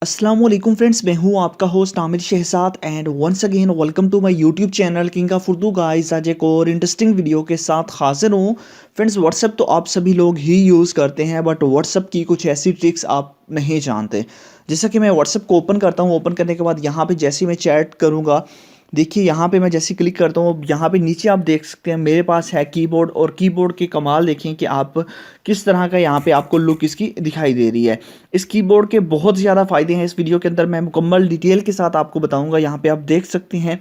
अस्सलाम वालेकुम फ्रेंड्स, मैं हूं आपका host Aamir Shehzad and once again welcome to my YouTube channel king of Urdu guys. आज एक और इंटरेस्टिंग वीडियो के साथ हाजिर हूं। फ्रेंड्स, व्हाट्सएप तो आप सभी लोग ही यूज़ करते हैं, बट व्हाट्सएप की कुछ ऐसी ट्रिक्स आप नहीं जानते। जैसा कि मैं व्हाट्सएप को ओपन करता हूं, ओपन करने के बाद यहाँ पे जैसे ही मैं चैट करूँगा, देखिए यहाँ पे मैं जैसे क्लिक करता हूँ, यहाँ पे नीचे आप देख सकते हैं मेरे पास है कीबोर्ड। और कीबोर्ड के कमाल देखें कि आप किस तरह का यहाँ पे आपको लुक इसकी दिखाई दे रही है। इस कीबोर्ड के बहुत ज़्यादा फ़ायदे हैं। इस वीडियो के अंदर मैं मुकम्मल डिटेल के साथ आपको बताऊँगा। यहाँ पे आप देख सकते हैं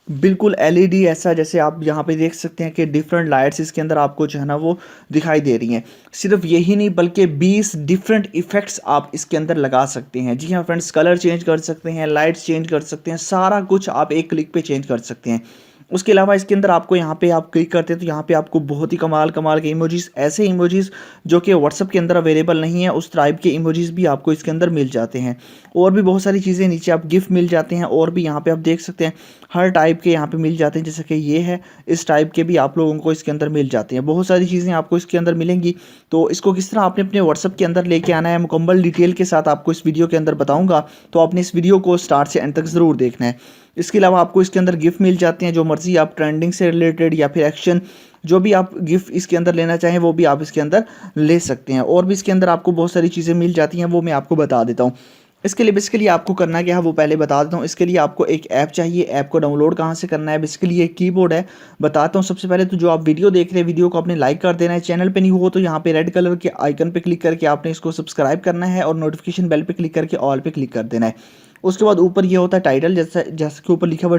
बिल्कुल एलईडी ऐसा, जैसे आप यहाँ पे देख सकते हैं कि डिफरेंट लाइट्स इसके अंदर आपको जो है ना वो दिखाई दे रही हैं। सिर्फ यही नहीं बल्कि 20 डिफरेंट इफ़ेक्ट्स आप इसके अंदर लगा सकते हैं। जी हाँ फ्रेंड्स, कलर चेंज कर सकते हैं, लाइट्स चेंज कर सकते हैं, सारा कुछ आप एक क्लिक पे चेंज कर सकते हैं। उसके अलावा इसके अंदर आपको यहाँ पे आप क्लिक करते हैं तो यहाँ पे आपको बहुत ही कमाल कमाल के इमोजीज, ऐसे इमोजीज जो कि व्हाट्सअप के अंदर अवेलेबल नहीं है, उस टाइप के इमोजीज भी आपको इसके अंदर मिल जाते हैं। और भी बहुत सारी चीज़ें नीचे आप गिफ्ट मिल जाते हैं, और भी यहाँ पे आप देख सकते हैं हर टाइप के यहाँ पे मिल जाते हैं। जैसे कि ये है, इस टाइप के भी आप लोगों को इसके अंदर मिल जाते हैं। बहुत सारी चीज़ें आपको इसके अंदर मिलेंगी। तो इसको किस तरह आपने अपने व्हाट्सअप के अंदर लेके आना है, मुकम्मल डिटेल के साथ आपको इस वीडियो के अंदर बताऊँगा। तो आपने इस वीडियो को स्टार्ट से एंड तक ज़रूर देखना है। इसके अलावा आपको इसके अंदर गिफ्ट मिल जाते हैं, जो मर्ज़ी आप ट्रेंडिंग से रिलेटेड या फिर एक्शन, जो भी आप गिफ्ट इसके अंदर लेना चाहें वो भी आप इसके अंदर ले सकते हैं। और भी इसके अंदर आपको बहुत सारी चीज़ें मिल जाती हैं, वो मैं आपको बता देता हूँ। इसके लिए बेसिकली आपको करना क्या है वो पहले बता देता हूँ। इसके लिए आपको एक ऐप चाहिए। ऐप को डाउनलोड कहाँ से करना है, बेसिकली ये कीबोर्ड है, बताता हूँ। सबसे पहले तो जो आप वीडियो देख रहे हैं, वीडियो को आपने लाइक कर देना है। चैनल पे नहीं हो तो यहाँ पे रेड कलर के आइकन पे क्लिक करके आपने इसको सब्सक्राइब करना है, और नोटिफिकेशन बेल पे क्लिक करके ऑल पे क्लिक कर देना है। उसके बाद ऊपर ये होता है टाइटल, जैसा जैसे कि ऊपर लिखा हुआ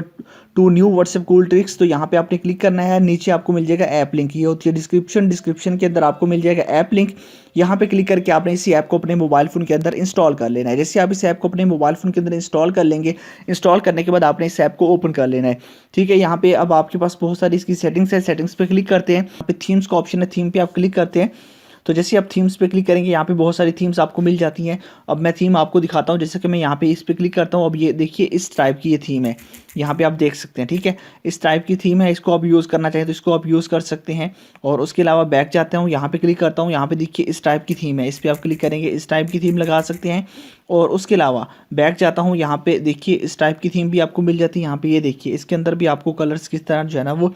two new WhatsApp cool tricks, तो यहाँ पे आपने क्लिक करना है। नीचे आपको मिल जाएगा ऐप लिंक, ये होती है डिस्क्रिप्शन। डिस्क्रिप्शन के अंदर आपको मिल जाएगा ऐप लिंक। यहाँ पे क्लिक करके आपने इसी ऐप को अपने मोबाइल फ़ोन के अंदर इंस्टॉल कर लेना है। जैसे आप इस ऐप को अपने मोबाइल फ़ोन के अंदर इंस्टॉल कर लेंगे, इंस्टॉल करने के बाद आपने इस ऐप को ओपन कर लेना है। ठीक है, यहाँ पे अब आपके पास बहुत सारी इसकी सेटिंग्स है। सेटिंग्स पे क्लिक करते हैं, यहाँ पे थीम्स का ऑप्शन है, थीम पे आप क्लिक करते हैं। तो जैसे आप थीम्स पे क्लिक करेंगे, यहाँ पे बहुत सारी थीम्स आपको मिल जाती हैं। अब मैं थीम आपको दिखाता हूँ। जैसे कि मैं यहाँ पे इस पे क्लिक करता हूँ, अब ये देखिए इस टाइप की ये थीम है, यहाँ पे आप देख सकते हैं। ठीक है, इस टाइप की थीम है। इसको आप यूज़ करना चाहें तो इसको आप यूज़ कर सकते हैं। और उसके अलावा बैक जाता हूँ, यहाँ पे क्लिक करता हूँ, यहाँ पे देखिए इस टाइप की थीम है, इस पर आप क्लिक करेंगे, इस टाइप की थीम लगा सकते हैं। और उसके अलावा बैक जाता हूँ, यहाँ पे देखिए इस टाइप की थीम भी आपको मिल जाती है। यहाँ पे ये देखिए इसके अंदर भी आपको कलर्स किस तरह जो है ना वो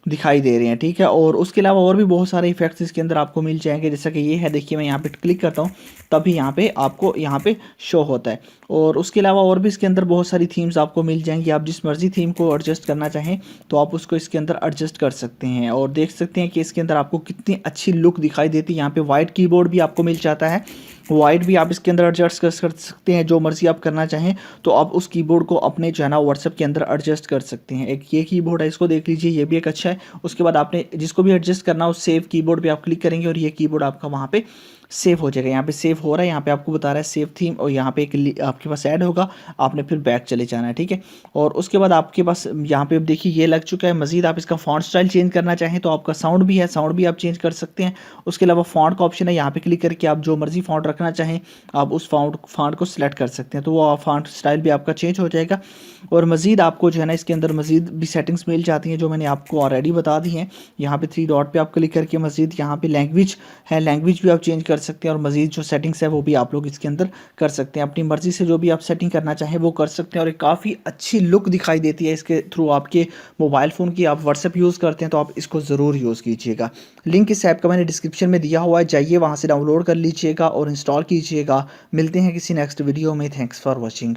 दिखाई दे रहे हैं। ठीक है, और उसके अलावा और भी बहुत सारे इफेक्ट्स इसके अंदर आपको मिल जाएंगे। जैसा कि ये है, देखिए मैं यहाँ पे क्लिक करता हूँ तभी यहाँ पे आपको यहाँ पे शो होता है। और उसके अलावा और भी इसके अंदर बहुत सारी थीम्स आपको मिल जाएंगी। आप जिस मर्जी थीम को एडजस्ट करना चाहें तो आप उसको इसके अंदर एडजस्ट कर सकते हैं। और देख सकते हैं कि इसके अंदर आपको कितनी अच्छी लुक दिखाई देती है। यहाँ पे वाइट कीबोर्ड भी आपको मिल जाता है, वाइट भी आप इसके अंदर एडजस्ट कर सकते हैं, जो मर्जी आप करना चाहें तो आप उस कीबोर्ड को अपने जो है ना व्हाट्सएप के अंदर एडजस्ट कर सकते हैं। एक ये कीबोर्ड है, इसको देख लीजिए, ये भी एक अच्छा है। उसके बाद आपने जिसको भी एडजस्ट करना हो, सेव कीबोर्ड पे आप क्लिक करेंगे और ये कीबोर्ड आपका वहाँ पे सेव हो जाएगा। यहाँ पे सेव हो रहा है, यहाँ पे आपको बता रहा है सेव थीम, और यहाँ पे एक आपके पास ऐड होगा, आपने फिर बैक चले जाना है। ठीक है, और उसके बाद आपके पास यहाँ पे देखिए ये लग चुका है। मजीद आप इसका फॉन्ट स्टाइल चेंज करना चाहें तो आपका साउंड भी है, साउंड भी आप चेंज कर सकते हैं। उसके अलावा फॉन्ट का ऑप्शन है, यहाँ पे क्लिक करके आप जो मर्जी फॉन्ट रखना चाहें आप उस फॉन्ट को सिलेक्ट कर सकते हैं, तो वो फॉन्ट स्टाइल भी आपका चेंज हो जाएगा। और मजीद आपको जो है ना इसके अंदर मजीद भी सेटिंग्स मिल जाती हैं, जो मैंने आपको ऑलरेडी बता दी हैं। यहाँ पे 3 डॉट पे आप क्लिक करके मजीद यहाँ पे लैंग्वेज है, लैंग्वेज भी आप चेंज कर सकते हैं। और मजीद जो सेटिंग्स है वो भी आप लोग इसके अंदर कर सकते हैं। अपनी मर्जी से जो भी आप सेटिंग करना चाहें वो कर सकते हैं। और एक काफ़ी अच्छी लुक दिखाई देती है इसके थ्रू आपके मोबाइल फ़ोन की। आप व्हाट्सएप यूज़ करते हैं तो आप इसको ज़रूर यूज़ कीजिएगा। लिंक इस ऐप का मैंने डिस्क्रिप्शन में दिया हुआ है, जाइए वहाँ से डाउनलोड कर लीजिएगा और इंस्टॉल कीजिएगा। मिलते हैं किसी नेक्स्ट वीडियो में। Thanks for watching.